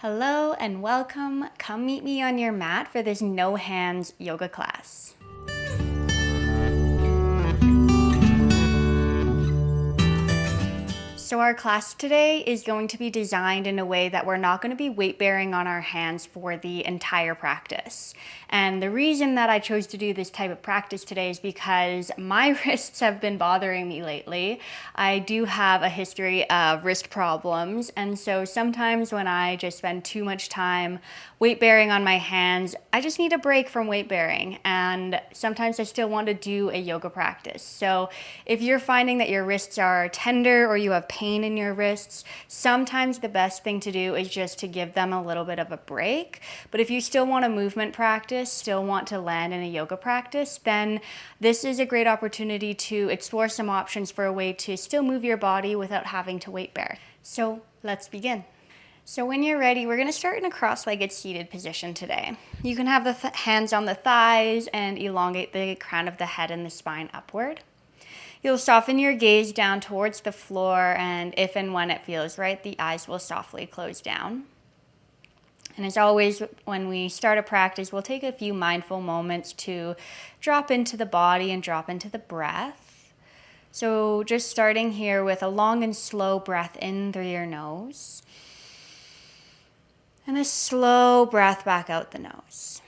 Hello and welcome. Come meet me on your mat for this no hands yoga class. So our class today is going to be designed in a way that we're not going to be weight bearing on our hands for the entire practice. And the reason that I chose to do this type of practice today is because my wrists have been bothering me lately. I do have a history of wrist problems, and so sometimes when I just spend too much time weight bearing on my hands, I just need a break from weight bearing, and sometimes I still want to do a yoga practice. So if you're finding that your wrists are tender or you have pain in your wrists, sometimes the best thing to do is just to give them a little bit of a break. But if you still want a movement practice, still want to land in a yoga practice, then this is a great opportunity to explore some options for a way to still move your body without having to weight bear. So let's begin. So when you're ready, we're going to start in a cross-legged seated position today. You can have the hands on the thighs and elongate the crown of the head and the spine upward. You'll soften your gaze down towards the floor, and if and when it feels right, the eyes will softly close down. And as always, when we start a practice, we'll take a few mindful moments to drop into the body and drop into the breath. So just starting here with a long and slow breath in through your nose, and a slow breath back out the nose.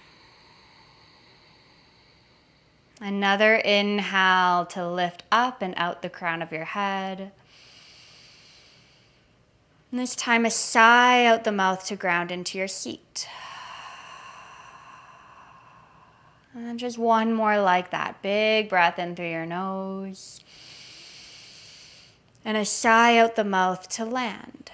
Another inhale to lift up and out the crown of your head. And this time a sigh out the mouth to ground into your seat. And just one more like that. Big breath in through your nose. And a sigh out the mouth to land.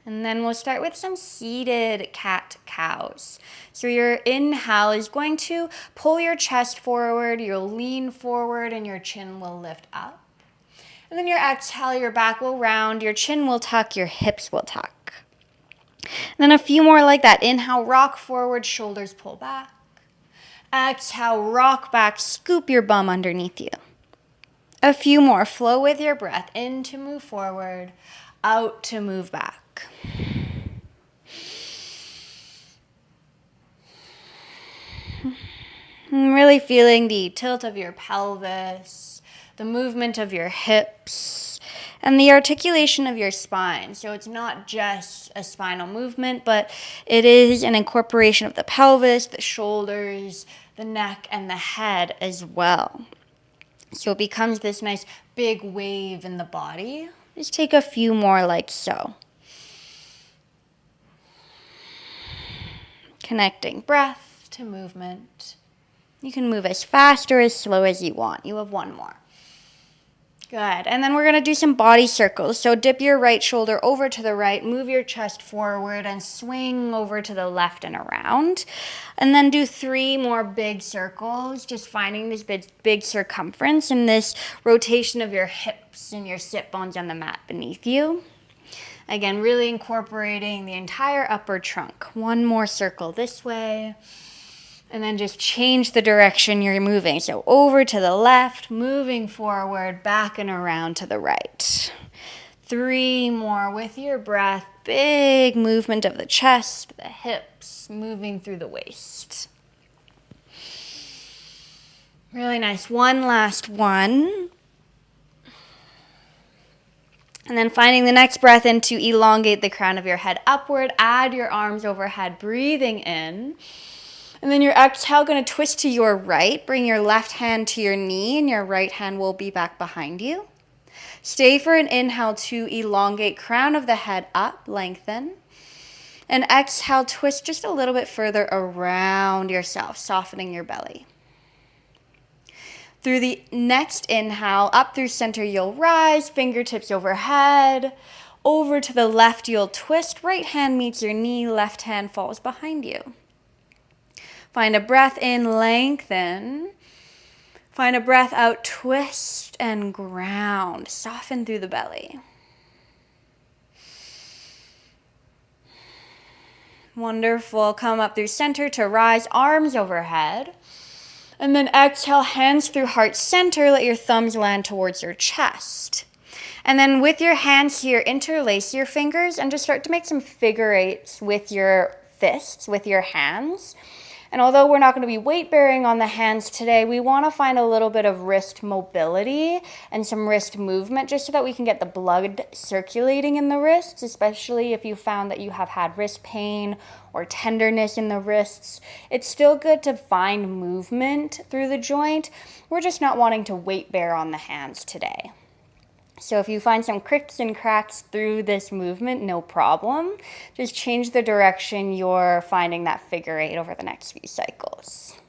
And then we'll start with some seated cat-cows. So your inhale is going to pull your chest forward, you'll lean forward, and your chin will lift up. And then your exhale, your back will round, your chin will tuck, your hips will tuck. And then a few more like that. Inhale, rock forward, shoulders pull back. Exhale, rock back, scoop your bum underneath you. A few more. Flow with your breath. In to move forward, out to move back. And really feeling the tilt of your pelvis, the movement of your hips, and the articulation of your spine. So it's not just a spinal movement, but it is an incorporation of the pelvis, the shoulders, the neck, and the head as well. So it becomes this nice big wave in the body. Just take a few more like so. Connecting breath to movement. You can move as fast or as slow as you want. You have one more. Good. And then we're going to do some body circles. So dip your right shoulder over to the right, move your chest forward, and swing over to the left and around. And then do 3 more big circles, just finding this big circumference and this rotation of your hips and your sit bones on the mat beneath you. Again, really incorporating the entire upper trunk. One more circle this way. And then just change the direction you're moving. So over to the left, moving forward, back and around to the right. 3 more with your breath. Big movement of the chest, the hips, moving through the waist. Really nice. One last one. And then finding the next breath in to elongate the crown of your head upward. Add your arms overhead, breathing in. And then your exhale, going to twist to your right. Bring your left hand to your knee, and your right hand will be back behind you. Stay for an inhale to elongate crown of the head up, lengthen. And exhale, twist just a little bit further around yourself, softening your belly. Through the next inhale, up through center, you'll rise, fingertips overhead. Over to the left, you'll twist. Right hand meets your knee, left hand falls behind you. Find a breath in, lengthen. Find a breath out, twist and ground. Soften through the belly. Wonderful. Come up through center to rise, arms overhead. And then exhale, hands through heart center. Let your thumbs land towards your chest. And then with your hands here, interlace your fingers and just start to make some figure eights with your fists, with your hands. And although we're not going to be weight bearing on the hands today, we want to find a little bit of wrist mobility and some wrist movement just so that we can get the blood circulating in the wrists, especially if you found that you have had wrist pain or tenderness in the wrists. It's still good to find movement through the joint. We're just not wanting to weight bear on the hands today. So if you find some cricks and cracks through this movement, no problem. Just change the direction you're finding that figure eight over the next few cycles.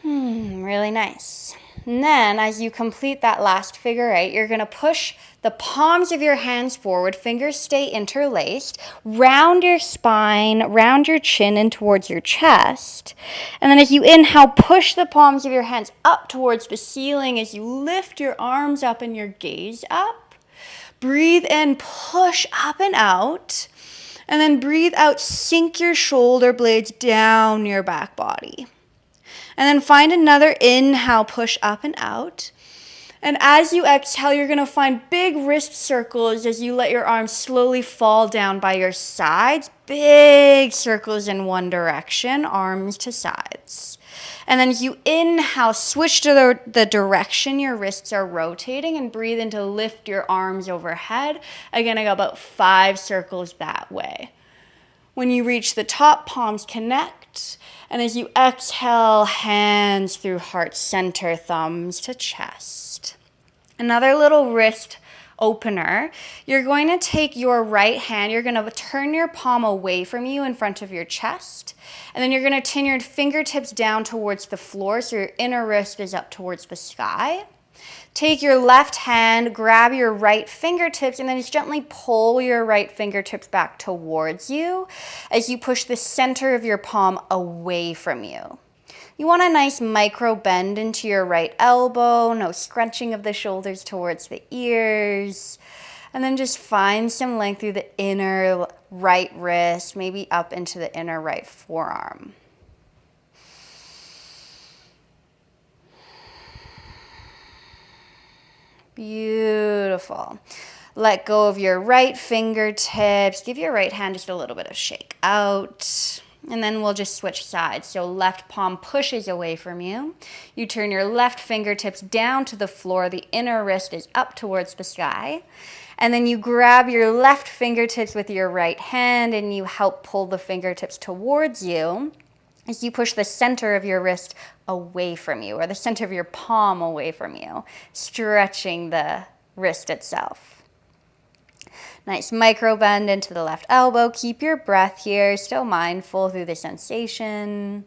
Really nice. And then as you complete that last figure eight, you're going to push the palms of your hands forward, fingers stay interlaced, round your spine, round your chin in towards your chest. And then as you inhale, push the palms of your hands up towards the ceiling as you lift your arms up and your gaze up. Breathe in, push up and out. And then breathe out, sink your shoulder blades down your back body. And then find another inhale, push up and out. And as you exhale, you're going to find big wrist circles as you let your arms slowly fall down by your sides. Big circles in one direction, arms to sides. And then as you inhale, switch to the direction your wrists are rotating and breathe in to lift your arms overhead. Again, I got about 5 circles that way. When you reach the top, palms connect. And as you exhale, hands through heart center, thumbs to chest. Another little wrist opener. You're going to take your right hand, you're going to turn your palm away from you in front of your chest. And then you're going to turn your fingertips down towards the floor so your inner wrist is up towards the sky. Take your left hand, grab your right fingertips, and then just gently pull your right fingertips back towards you as you push the center of your palm away from you. You want a nice micro bend into your right elbow, no scrunching of the shoulders towards the ears. And then just find some length through the inner right wrist, maybe up into the inner right forearm. Beautiful. Let go of your right fingertips. Give your right hand just a little bit of shake out. And then we'll just switch sides. So left palm pushes away from you. You turn your left fingertips down to the floor. The inner wrist is up towards the sky. And then you grab your left fingertips with your right hand and you help pull the fingertips towards you as you push the center of your wrist away from you, or the center of your palm away from you, stretching the wrist itself. Nice micro bend into the left elbow. Keep your breath here, still mindful through the sensation.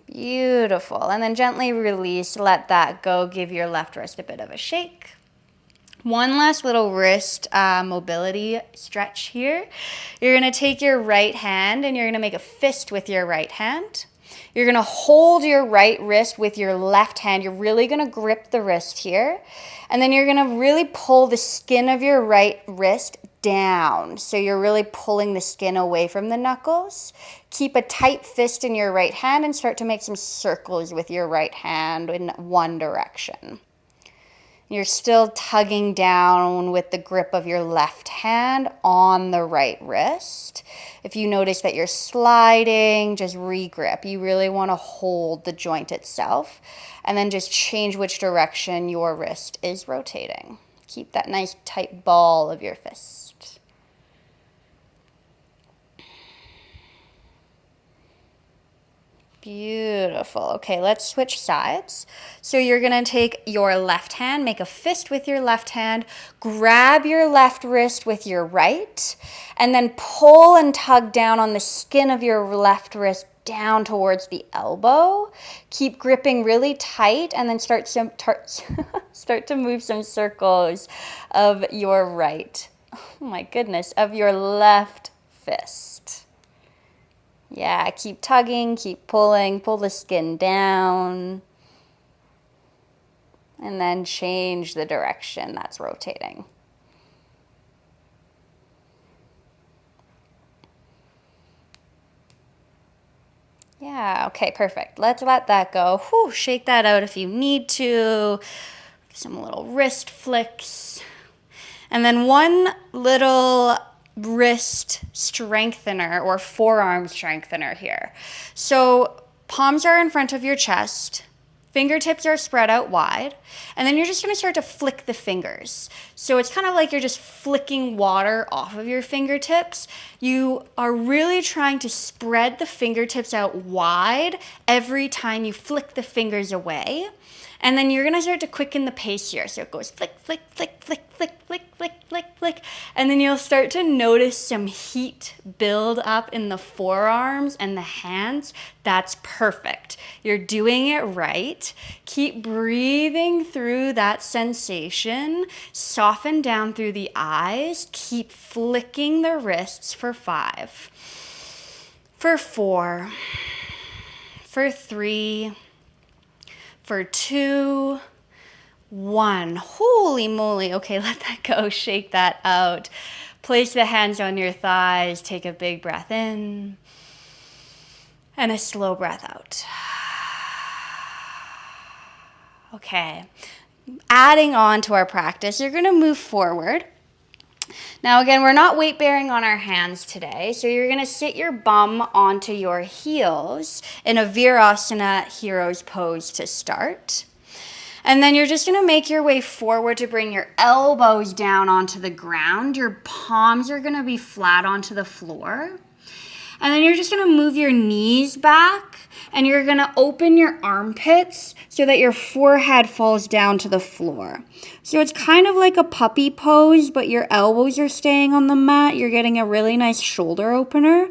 Beautiful. And then gently release, let that go. Give your left wrist a bit of a shake. One last little wrist mobility stretch here. You're going to take your right hand and you're going to make a fist with your right hand. You're going to hold your right wrist with your left hand. You're really going to grip the wrist here. And then you're going to really pull the skin of your right wrist down. So you're really pulling the skin away from the knuckles. Keep a tight fist in your right hand and start to make some circles with your right hand in one direction. You're still tugging down with the grip of your left hand on the right wrist. If you notice that you're sliding, just re-grip. You really want to hold the joint itself and then just change which direction your wrist is rotating. Keep that nice tight ball of your fist. Beautiful. Okay, let's switch sides. So you're going to take your left hand, make a fist with your left hand, grab your left wrist with your right, and then pull and tug down on the skin of your left wrist down towards the elbow. Keep gripping really tight and then start to move some circles of your right. Oh my goodness, of your left fist. Yeah, keep tugging, keep pulling, pull the skin down. And then change the direction that's rotating. Yeah, Yeah, okay, perfect. Let's let that go. Whew, shake that out if you need to. Some little wrist flicks. And then one little wrist strengthener or forearm strengthener here. So palms are in front of your chest. Fingertips are spread out wide, and then you're just gonna start to flick the fingers. So it's kind of like you're just flicking water off of your fingertips. You are really trying to spread the fingertips out wide every time you flick the fingers away. And then you're gonna start to quicken the pace here. So it goes flick, flick, flick, flick, flick, flick, flick, flick, flick. And then you'll start to notice some heat build up in the forearms and the hands. That's perfect. You're doing it right. Keep breathing through that sensation. Soften down through the eyes. Keep flicking the wrists for 5, for 4, for 3, for 2, 1. Holy moly. Okay, let that go. Shake that out. Place the hands on your thighs. Take a big breath in and a slow breath out. Okay. Adding on to our practice, you're going to move forward. Now again, we're not weight bearing on our hands today, so you're gonna sit your bum onto your heels in a Virasana hero's pose to start. And then you're just gonna make your way forward to bring your elbows down onto the ground. Your palms are gonna be flat onto the floor. And then you're just gonna move your knees back and you're gonna open your armpits so that your forehead falls down to the floor. So it's kind of like a puppy pose, but your elbows are staying on the mat. You're getting a really nice shoulder opener.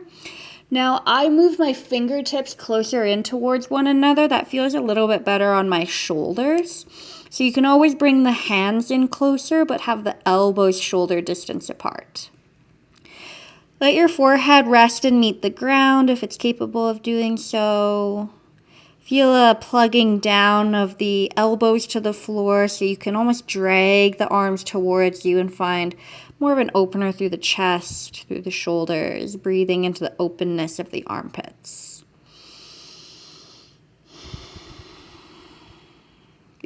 Now I move my fingertips closer in towards one another. That feels a little bit better on my shoulders. So you can always bring the hands in closer, but have the elbows shoulder distance apart. Let your forehead rest and meet the ground if it's capable of doing so. Feel a plugging down of the elbows to the floor so you can almost drag the arms towards you and find more of an opener through the chest, through the shoulders, breathing into the openness of the armpits.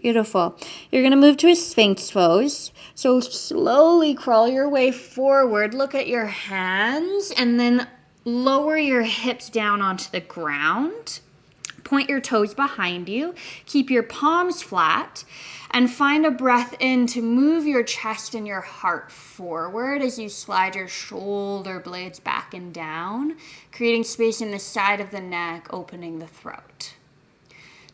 Beautiful. You're going to move to a Sphinx pose. So slowly crawl your way forward. Look at your hands and then lower your hips down onto the ground. Point your toes behind you. Keep your palms flat and find a breath in to move your chest and your heart forward as you slide your shoulder blades back and down, creating space in the side of the neck, opening the throat.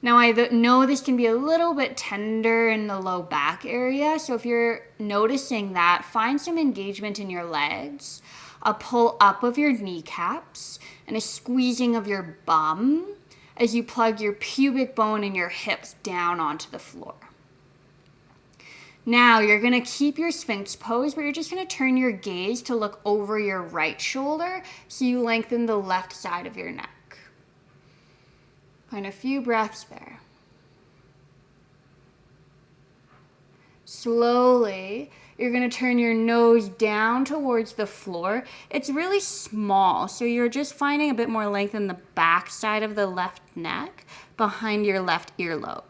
Now, I know this can be a little bit tender in the low back area, so if you're noticing that, find some engagement in your legs, a pull up of your kneecaps, and a squeezing of your bum as you plug your pubic bone and your hips down onto the floor. Now, you're going to keep your Sphinx pose, but you're just going to turn your gaze to look over your right shoulder so you lengthen the left side of your neck. Find a few breaths there. Slowly, you're going to turn your nose down towards the floor. It's really small, so you're just finding a bit more length in the back side of the left neck behind your left earlobe.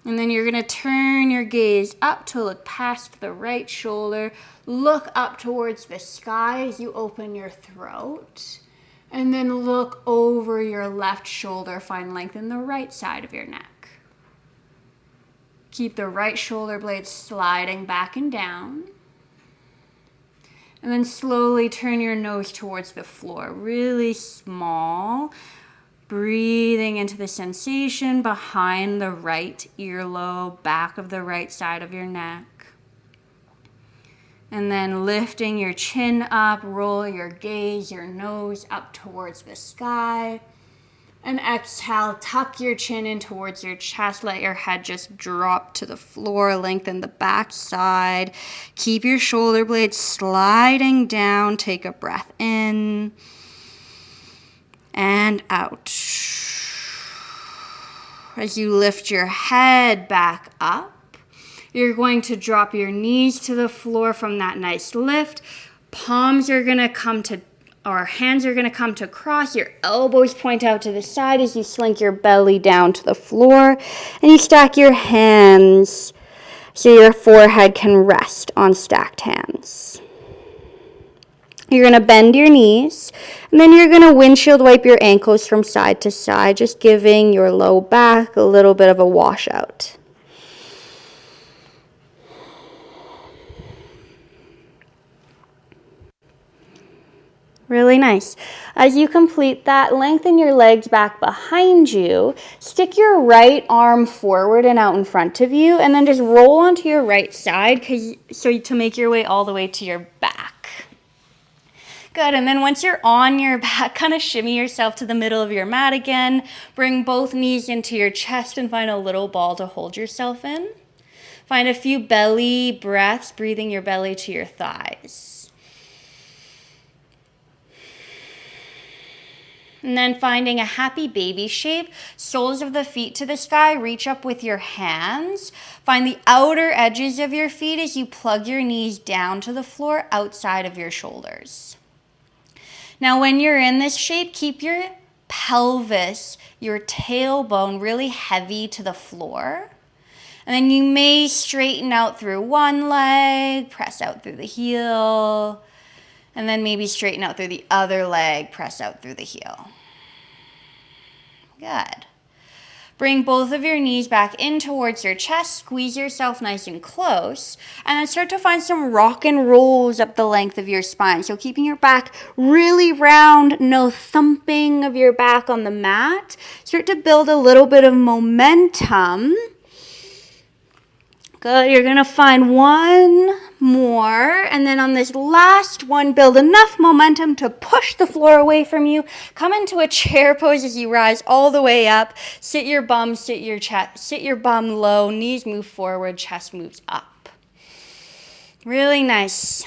And then you're going to turn your gaze up to look past the right shoulder. Look up towards the sky as you open your throat. And then look over your left shoulder. Find length in the right side of your neck. Keep the right shoulder blades sliding back and down. And then slowly turn your nose towards the floor. Really small. Breathing into the sensation behind the right earlobe, back of the right side of your neck. And then lifting your chin up, roll your gaze, your nose up towards the sky. And exhale, tuck your chin in towards your chest. Let your head just drop to the floor. Lengthen the back side. Keep your shoulder blades sliding down. Take a breath in and out. As you lift your head back up, you're going to drop your knees to the floor from that nice lift. Palms are going to come to Our hands are going to come to cross. Your elbows point out to the side as you slink your belly down to the floor. And you stack your hands so your forehead can rest on stacked hands. You're going to bend your knees. And then you're going to windshield wipe your ankles from side to side, just giving your low back a little bit of a washout. Really nice. As you complete that, lengthen your legs back behind you. Stick your right arm forward and out in front of you, and then just roll onto your right side so to make your way all the way to your back. Good, and then once you're on your back, kind of shimmy yourself to the middle of your mat again. Bring both knees into your chest and find a little ball to hold yourself in. Find a few belly breaths, breathing your belly to your thighs. And then finding a happy baby shape, soles of the feet to the sky, reach up with your hands. Find the outer edges of your feet as you plug your knees down to the floor outside of your shoulders. Now when you're in this shape, keep your pelvis, your tailbone really heavy to the floor. And then you may straighten out through one leg, press out through the heel, and then maybe straighten out through the other leg, press out through the heel. Good. Bring both of your knees back in towards your chest, squeeze yourself nice and close, and then start to find some rock and rolls up the length of your spine. So keeping your back really round, no thumping of your back on the mat. Start to build a little bit of momentum. Good, you're gonna find one more, and then on this last one, build enough momentum to push the floor away from you. Come into a chair pose as you rise all the way up. Sit your bum, sit your bum low, knees move forward, chest moves up. Really nice.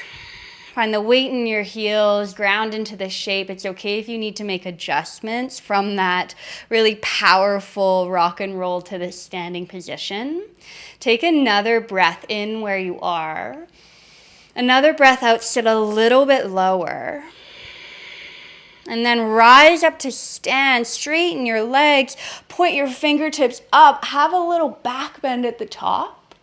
Find the weight in your heels, ground into the shape. It's okay if you need to make adjustments from that really powerful rock and roll to this standing position. Take another breath in where you are. Another breath out, sit a little bit lower. And then rise up to stand, straighten your legs, point your fingertips up, have a little back bend at the top.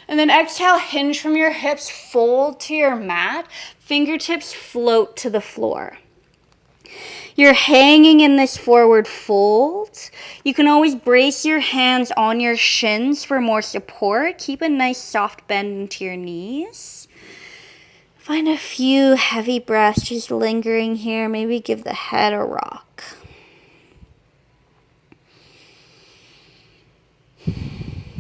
And then exhale, hinge from your hips, fold to your mat, fingertips float to the floor. You're hanging in this forward fold. You can always brace your hands on your shins for more support. Keep a nice soft bend into your knees. Find a few heavy breaths just lingering here. Maybe give the head a rock.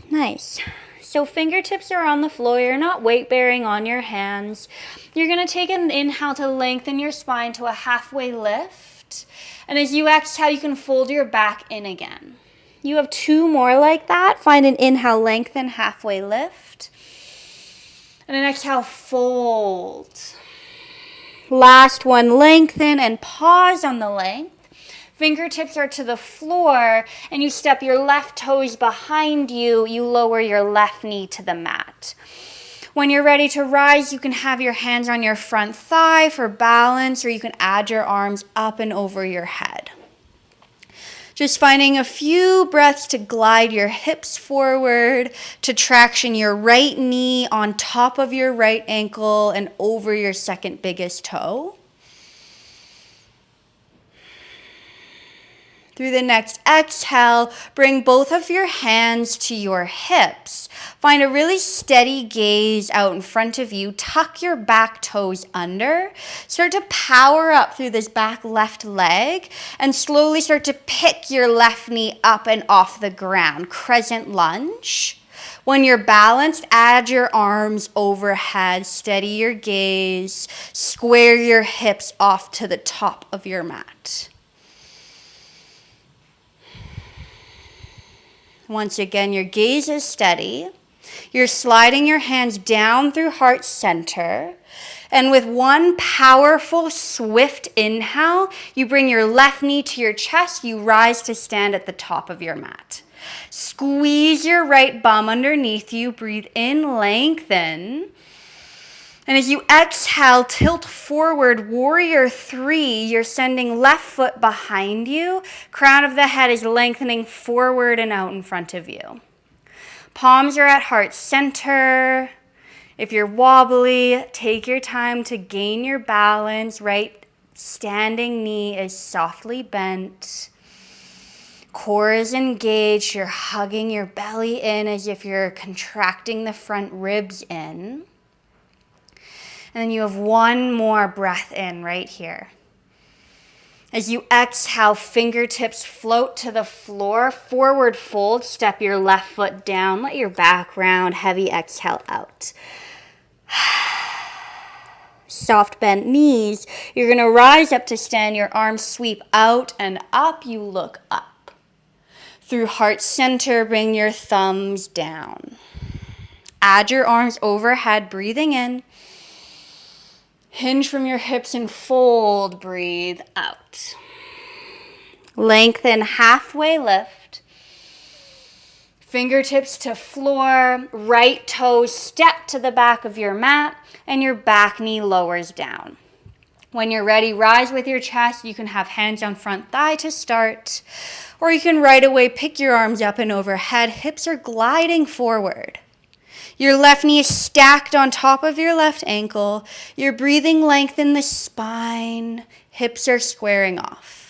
Nice. So fingertips are on the floor. You're not weight bearing on your hands. You're going to take an inhale to lengthen your spine to a halfway lift. And as you exhale, you can fold your back in again. You have two more like that. Find an inhale, lengthen, halfway lift. And an exhale, fold. Last one, lengthen and pause on the length. Fingertips are to the floor, and you step your left toes behind you. You lower your left knee to the mat. When you're ready to rise, you can have your hands on your front thigh for balance, or you can add your arms up and over your head. Just finding a few breaths to glide your hips forward, to traction your right knee on top of your right ankle and over your second biggest toe. Through the next exhale, bring both of your hands to your hips. Find a really steady gaze out in front of you. Tuck your back toes under. Start to power up through this back left leg and slowly start to pick your left knee up and off the ground. Crescent lunge. When you're balanced, add your arms overhead. Steady your gaze. Square your hips off to the top of your mat. Once again, your gaze is steady. You're sliding your hands down through heart center. And with one powerful, swift inhale, you bring your left knee to your chest. You rise to stand at the top of your mat. Squeeze your right bum underneath you. Breathe in, lengthen. And as you exhale, tilt forward, warrior three. You're sending left foot behind you. Crown of the head is lengthening forward and out in front of you. Palms are at heart center. If you're wobbly, take your time to gain your balance. Right standing knee is softly bent. Core is engaged. You're hugging your belly in as if you're contracting the front ribs in. And then you have one more breath in right here. As you exhale, fingertips float to the floor. Forward fold, step your left foot down. Let your back round, heavy exhale out. Soft bent knees. You're going to rise up to stand. Your arms sweep out and up. You look up. Through heart center, bring your thumbs down. Add your arms overhead, breathing in. Hinge from your hips and fold, breathe out. Lengthen, halfway lift. Fingertips to floor, right toes step to the back of your mat, and your back knee lowers down. When you're ready, rise with your chest. You can have hands on front thigh to start, or you can right away pick your arms up and overhead. Hips are gliding forward. Your left knee is stacked on top of your left ankle. Your breathing lengthen the spine. Hips are squaring off.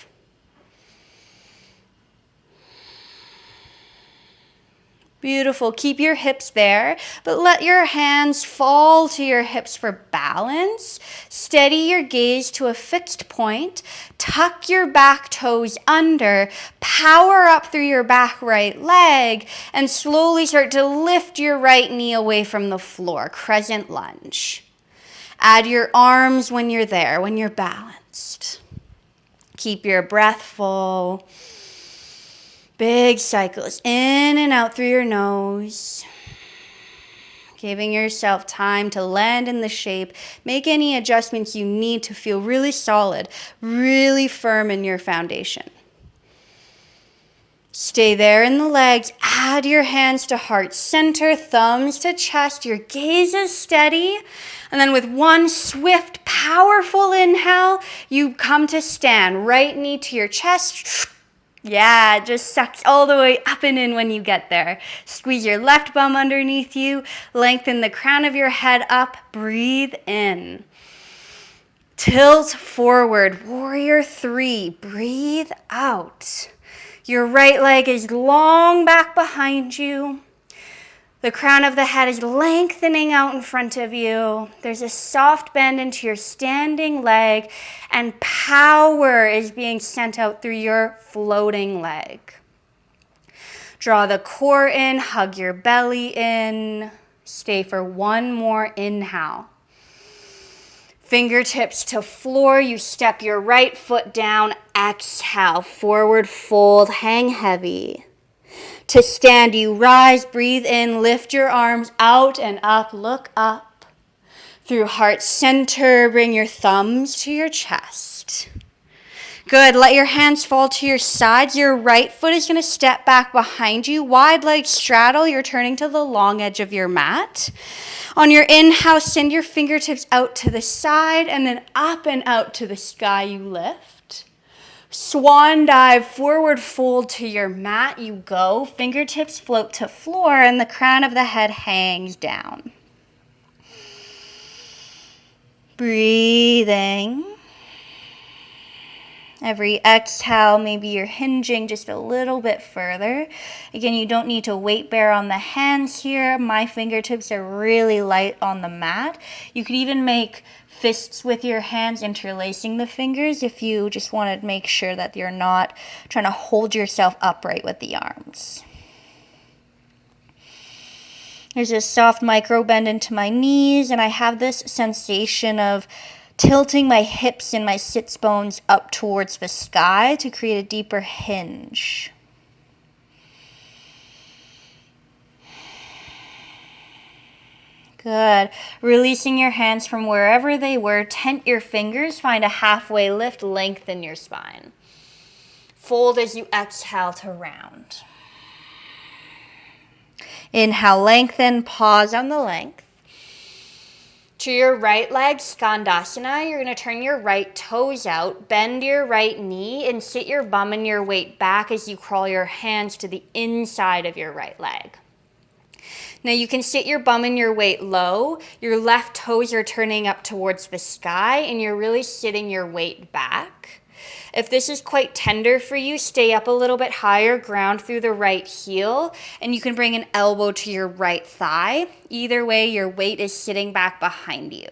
Beautiful. Keep your hips there, but let your hands fall to your hips for balance. Steady your gaze to a fixed point. Tuck your back toes under. Power up through your back right leg and slowly start to lift your right knee away from the floor. Crescent lunge. Add your arms when you're there, when you're balanced. Keep your breath full. Big cycles in and out through your nose. Giving yourself time to land in the shape. Make any adjustments you need to feel really solid, really firm in your foundation. Stay there in the legs. Add your hands to heart center, thumbs to chest. Your gaze is steady. And then with one swift, powerful inhale, you come to stand. Right knee to your chest. Yeah, it just sucks all the way up and in when you get there. Squeeze your left bum underneath you. Lengthen the crown of your head up. Breathe in. Tilt forward. Warrior three. Breathe out. Your right leg is long back behind you. The crown of the head is lengthening out in front of you. There's a soft bend into your standing leg, and power is being sent out through your floating leg. Draw the core in, hug your belly in. Stay for one more inhale. Fingertips to floor. You step your right foot down. Exhale, forward fold, hang heavy. To stand, you rise, breathe in, lift your arms out and up, look up. Through heart center, bring your thumbs to your chest. Good, let your hands fall to your sides. Your right foot is going to step back behind you. Wide legs straddle, you're turning to the long edge of your mat. On your inhale, send your fingertips out to the side and then up and out to the sky you lift. Swan dive, forward fold to your mat, you go. Fingertips float to floor and the crown of the head hangs down. Breathing. Every exhale, maybe you're hinging just a little bit further. Again, you don't need to weight bear on the hands here. My fingertips are really light on the mat. You could even make fists with your hands, interlacing the fingers if you just want to make sure that you're not trying to hold yourself upright with the arms. There's a soft micro bend into my knees, and I have this sensation of tilting my hips and my sits bones up towards the sky to create a deeper hinge. Good. Releasing your hands from wherever they were. Tent your fingers. Find a halfway lift. Lengthen your spine. Fold as you exhale to round. Inhale, lengthen. Pause on the length. to your right leg, Skandasana. You're going to turn your right toes out, bend your right knee, and sit your bum and your weight back as you crawl your hands to the inside of your right leg. Now you can sit your bum and your weight low. Your left toes are turning up towards the sky, and you're really sitting your weight back. If this is quite tender for you, stay up a little bit higher, ground through the right heel, and you can bring an elbow to your right thigh. Either way, your weight is sitting back behind you,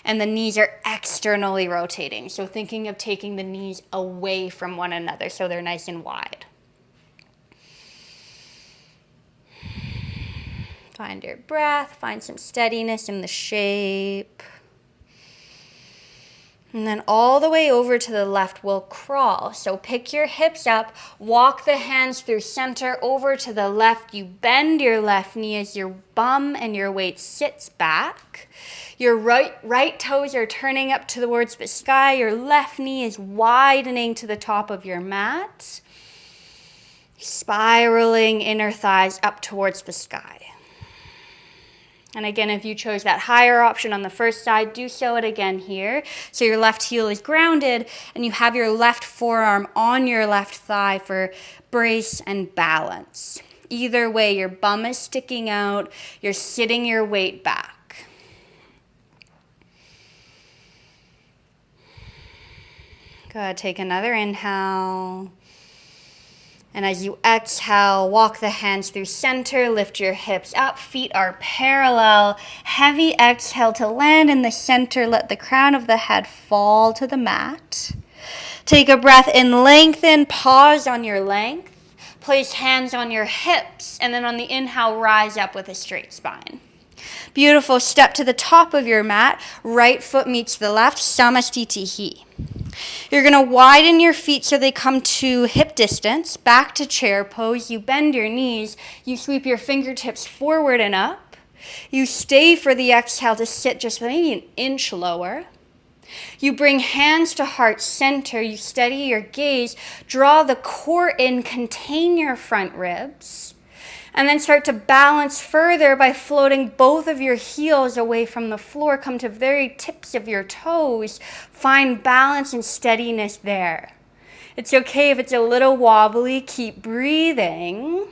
and the knees are externally rotating. So thinking of taking the knees away from one another so they're nice and wide. Find your breath, find some steadiness in the shape. And then all the way over to the left, we'll crawl. So pick your hips up, walk the hands through center over to the left. You bend your left knee as your bum and your weight sits back. Your right toes are turning up towards the sky. Your left knee is widening to the top of your mat. Spiraling inner thighs up towards the sky. And again, if you chose that higher option on the first side, do so it again here. So your left heel is grounded and you have your left forearm on your left thigh for brace and balance. Either way, your bum is sticking out, you're sitting your weight back. Good, take another inhale. And as you exhale, walk the hands through center, lift your hips up, feet are parallel. Heavy exhale to land in the center, let the crown of the head fall to the mat. Take a breath in, lengthen, pause on your length. Place hands on your hips, and then on the inhale, rise up with a straight spine. Beautiful, step to the top of your mat, right foot meets the left, Samastitihi. You're going to widen your feet so they come to hip distance, back to chair pose. You bend your knees, you sweep your fingertips forward and up. You stay for the exhale to sit just maybe an inch lower. You bring hands to heart center, you steady your gaze, draw the core in, contain your front ribs. And then start to balance further by floating both of your heels away from the floor. Come to very tips of your toes. Find balance and steadiness there. It's okay if it's a little wobbly. Keep breathing.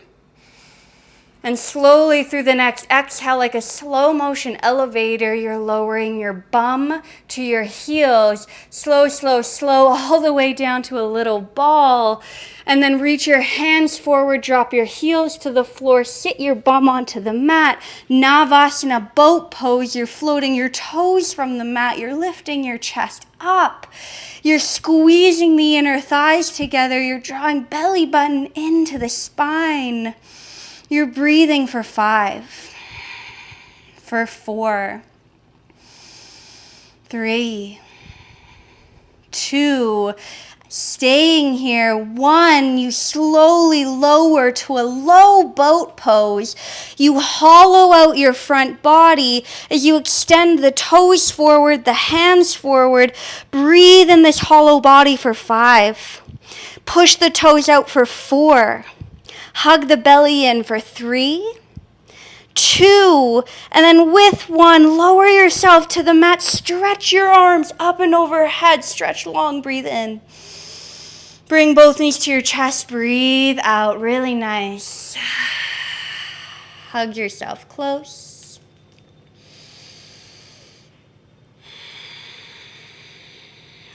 And slowly through the next exhale, like a slow motion elevator, you're lowering your bum to your heels. Slow, slow, slow, all the way down to a little ball. And then reach your hands forward, drop your heels to the floor, sit your bum onto the mat. Navasana, boat pose. You're floating your toes from the mat. You're lifting your chest up. You're squeezing the inner thighs together. You're drawing belly button into the spine. You're breathing for 5, for 4, 3, 2, staying here. 1, you slowly lower to a low boat pose. You hollow out your front body as you extend the toes forward, the hands forward. Breathe in this hollow body for 5. Push the toes out for 4. Hug the belly in for 3, 2, and then with 1, lower yourself to the mat. Stretch your arms up and overhead. Stretch long, breathe in. Bring both knees to your chest, breathe out, really nice. Hug yourself close.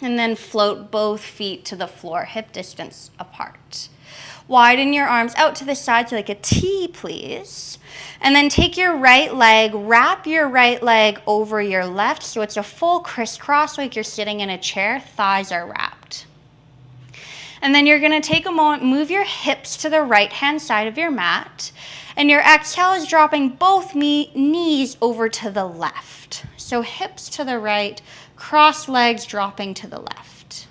And then float both feet to the floor, hip distance apart. Widen your arms out to the sides like a T, please. And then take your right leg, wrap your right leg over your left so it's a full crisscross like you're sitting in a chair. Thighs are wrapped. And then you're going to take a moment, move your hips to the right-hand side of your mat. And your exhale is dropping both knees over to the left. So hips to the right, cross legs dropping to the left.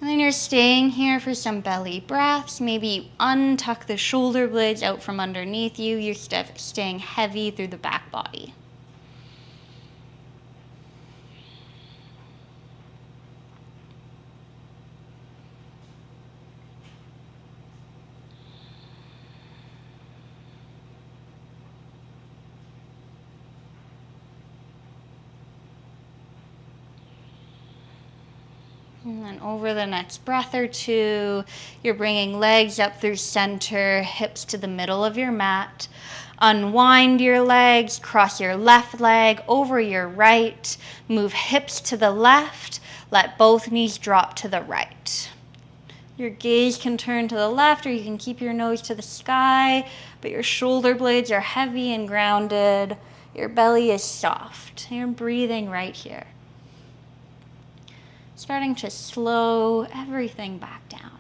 And then you're staying here for some belly breaths. Maybe you untuck the shoulder blades out from underneath you. You're staying heavy through the back body. And then over the next breath or two, you're bringing legs up through center, hips to the middle of your mat. Unwind your legs, cross your left leg over your right, move hips to the left, let both knees drop to the right. Your gaze can turn to the left, or you can keep your nose to the sky, but your shoulder blades are heavy and grounded. Your belly is soft. You're breathing right here. Starting to slow everything back down.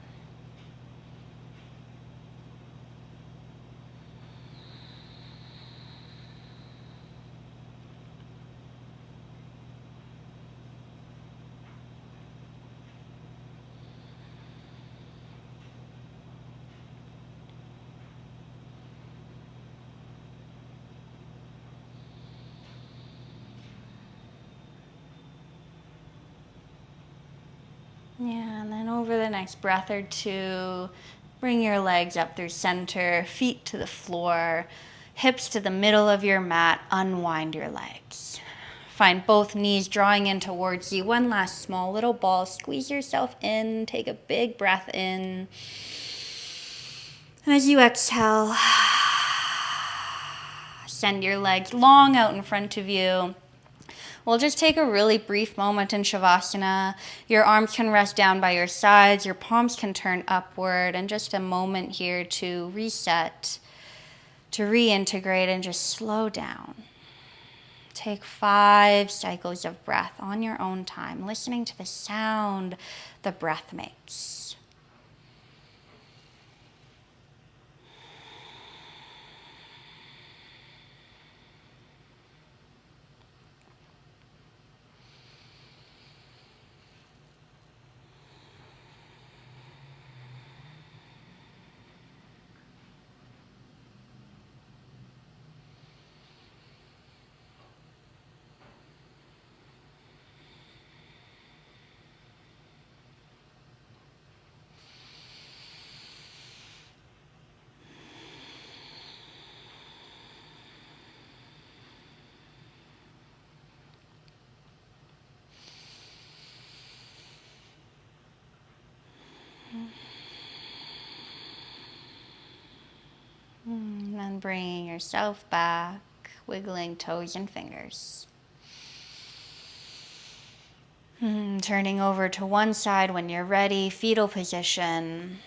Yeah, and then over the next breath or two, bring your legs up through center, feet to the floor, hips to the middle of your mat, unwind your legs. Find both knees drawing in towards you. One last small little ball. Squeeze yourself in, take a big breath in. And as you exhale, send your legs long out in front of you. We'll just take a really brief moment in Shavasana. Your arms can rest down by your sides, your palms can turn upward, and just a moment here to reset, to reintegrate, and just slow down. Take 5 cycles of breath on your own time, listening to the sound the breath makes. And then bringing yourself back, wiggling toes and fingers. Turning over to one side when you're ready, fetal position.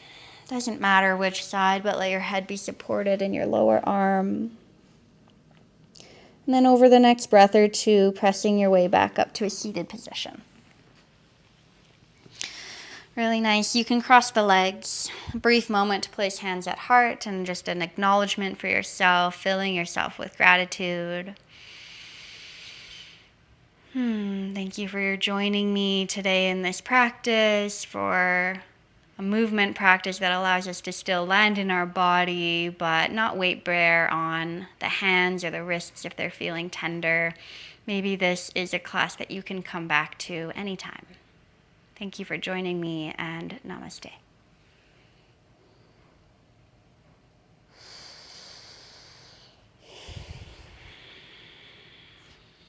Doesn't matter which side, but let your head be supported in your lower arm. And then over the next breath or two, pressing your way back up to a seated position. Really nice. You can cross the legs. A brief moment to place hands at heart and just an acknowledgement for yourself, filling yourself with gratitude. Thank you for joining me today in this practice, for a movement practice that allows us to still land in our body, but not weight bear on the hands or the wrists if they're feeling tender. Maybe this is a class that you can come back to anytime. Thank you for joining me, and namaste.